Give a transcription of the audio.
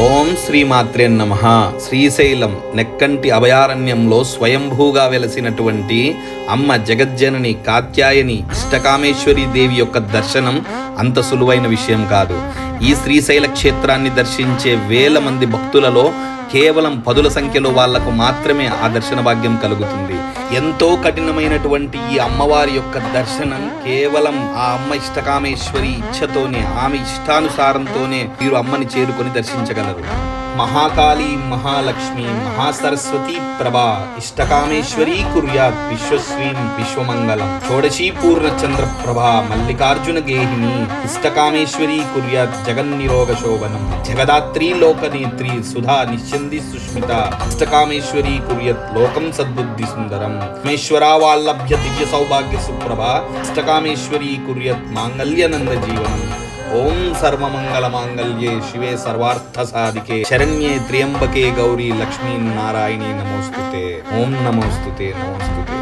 ఓం శ్రీమాత్రే నమః. శ్రీశైలం నెక్కంటి అభయారణ్యంలో స్వయంభూగా వెలసినటువంటి అమ్మ జగజ్జనని కాత్యాయని ఇష్టకామేశ్వరి దేవి యొక్క దర్శనం అంత సులువైన విషయం కాదు. ఈ శ్రీశైల క్షేత్రాన్ని దర్శించే వేల మంది భక్తులలో కేవలం 10ల సంఖ్యలో వాళ్లకు మాత్రమే ఆ దర్శన భాగ్యం కలుగుతుంది. ఎంతో కఠినమైనటువంటి ఈ అమ్మవారి యొక్క దర్శనం కేవలం ఆ అమ్మ ఇష్టకామేశ్వరి ఇచ్ఛతోనే, ఆమె ఇష్టానుసారంతోనే మీరు అమ్మని చేరుకొని దర్శించగలరు. మహాకాళి, మహాలక్ష్మి, మహాసరస్వతి ప్రభా ఇష్టకామేశ్వరీ కుర్యాత్ విశ్వశ్రీం విశ్వమంగళం. షోడశీ పూర్ణ చంద్ర ప్రభా మల్లికార్జున గేహిని ఇష్టకామేశ్వరీ కుర్యాత్ జగన్నిరోగ శోభనం. జగదాత్రీ లోకనేత్రి సుధా నిశ్చంది సుష్మిత ఇష్టకామేశ్వరీ కుర్యత్ లోకం సద్బుద్ధి సుందరం. మేశ్వరా వాల్లభ్య దివ్య సౌభాగ్య సుప్రభ ఇష్టకామేశ్వరీ కుర్యత్ మాంగళ్యనంద జీవనం. ఓం సర్వమంగళ మాంగళ్యే శివే సర్వార్థ సాధికే శరణ్యే త్ర్యంబకే గౌరీ లక్ష్మీ నారాయణీ నమోస్తుతే. ఓం నమోస్తుతే నమోస్తుతే.